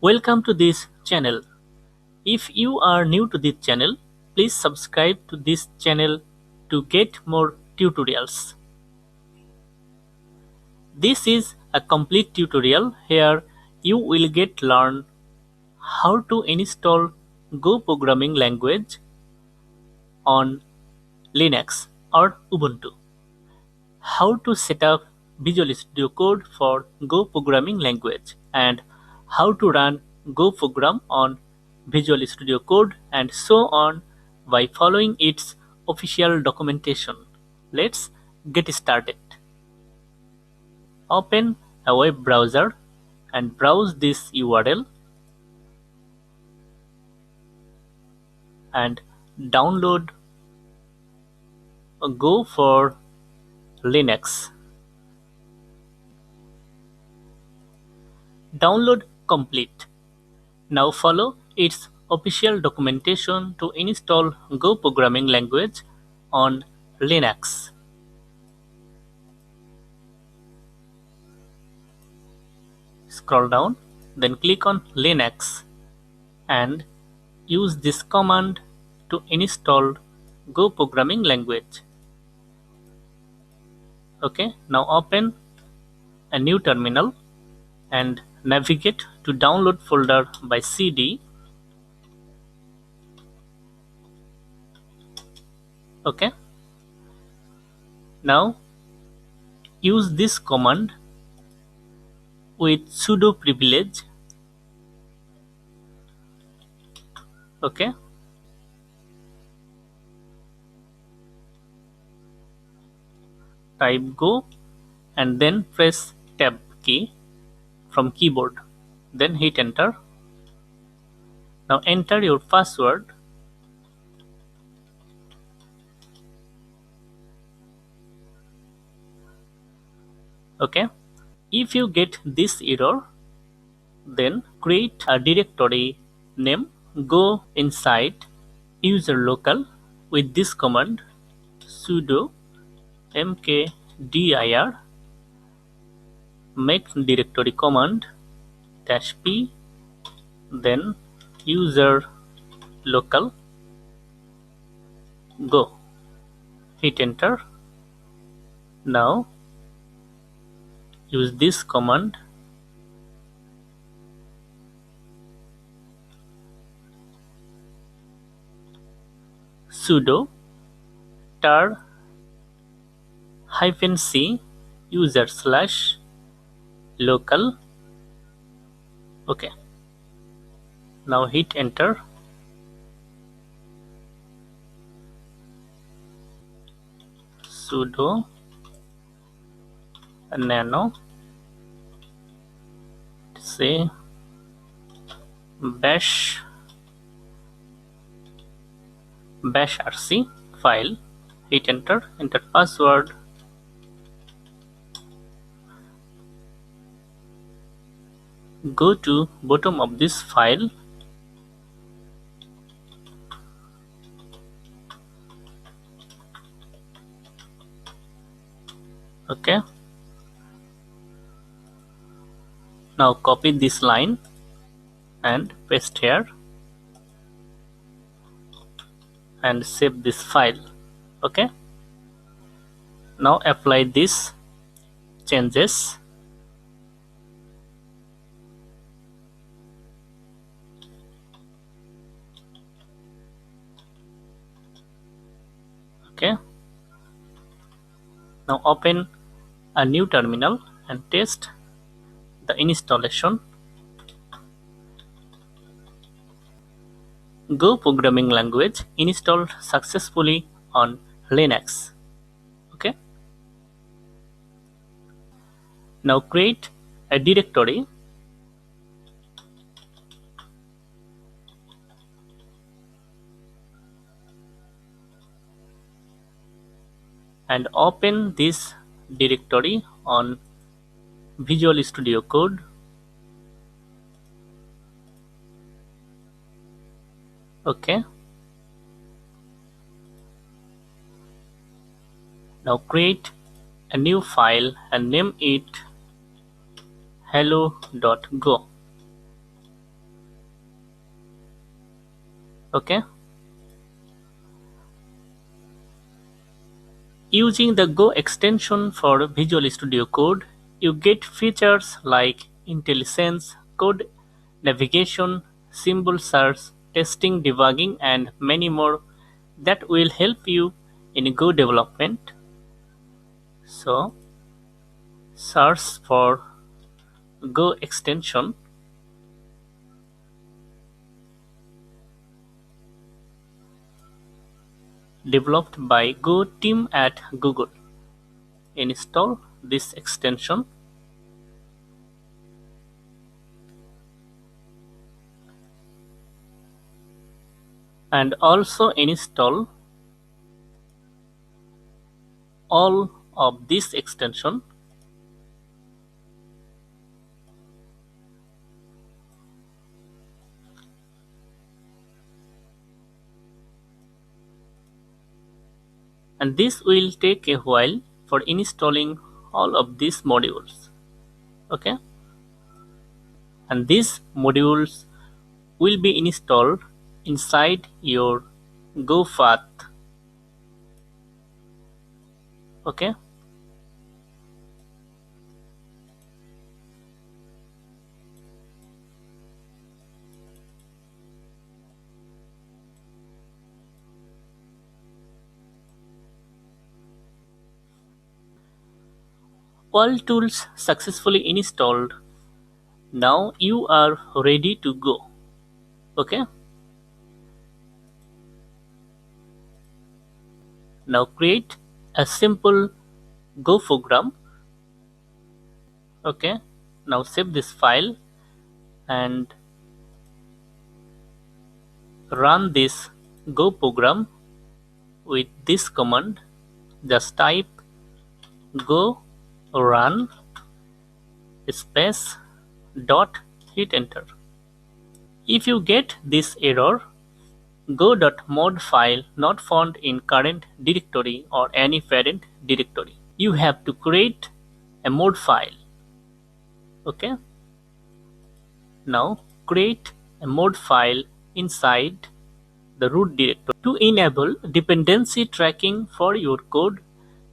Welcome to this channel. If you are new to this channel, please subscribe to this channel to get more tutorials. This is a complete tutorial. Here you will get learn how to install Go programming language on Linux or Ubuntu, how to set up Visual Studio Code for Go programming language, and how to run Go program on Visual Studio Code, and so on by following its official documentation. Let's get started. Open a web browser and browse this URL and download Go for Linux. Download complete. Now follow its official documentation to install Go programming language on Linux. Scroll down, then click on Linux and use this command to install Go programming language. Okay, now open a new terminal and navigate to download folder by CD. Okay, now use this command with sudo privilege. Okay, type go and then press tab key from keyboard, then hit enter. Now enter your password. Okay, if you get this error, then create a directory name go inside user local with this command sudo mkdir make directory command -p, then user local, go, hit enter. Now use this command sudo tar -c user / local. Okay, now hit enter. Sudo nano say bash rc file, hit enter, enter password. Go to bottom of this file okay. Now copy this line and paste here and save this file. Okay, now apply these changes. Okay, now open a new terminal and test the installation. Go programming language installed successfully on Linux. Okay, now create a directory and open this directory on Visual Studio Code. Okay, now create a new file and name it hello.go. Okay. Using the Go extension for Visual Studio Code, you get features like IntelliSense, code navigation, symbol search, testing, debugging, and many more that will help you in Go development. So, search for Go extension. Developed by Go team at Google. Install this extension and also install all of this extension. And this will take a while for installing all of these modules. Okay, and these modules will be installed inside your Go path. Okay, all tools successfully installed. Now you are ready to go. Okay, now create a simple Go program. Okay, now save this file and run this Go program with this command. Just type go run space dot, hit enter. If you get this error, go.mod file not found in current directory or any parent directory. You have to create a mod file. Okay, now create a mod file inside the root directory. To enable dependency tracking for your code,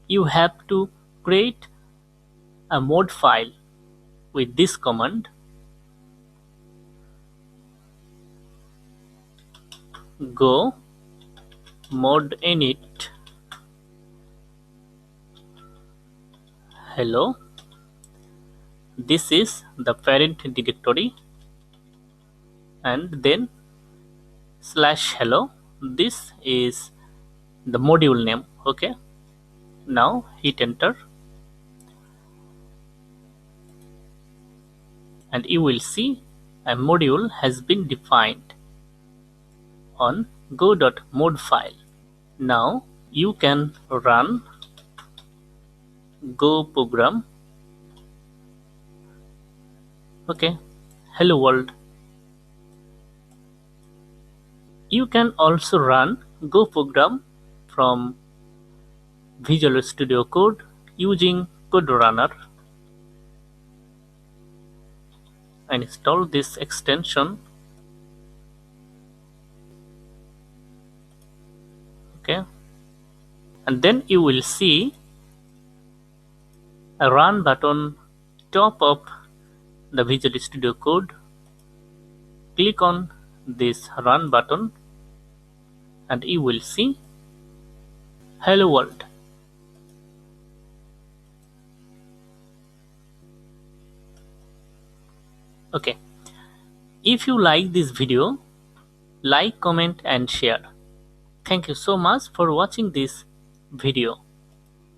you have to create a mod file with this command go mod init hello. This is the parent directory and then slash hello. This is the module name. Okay, now hit enter and you will see a module has been defined on go.mod file. Now you can run Go program. Okay, hello world. You can also run Go program from Visual Studio Code using Code Runner. Install this extension. Okay, and then you will see a run button top of the Visual Studio Code. Click on this run button and you will see hello world. Okay, if you like this video, like, comment and share. Thank you so much for watching this video.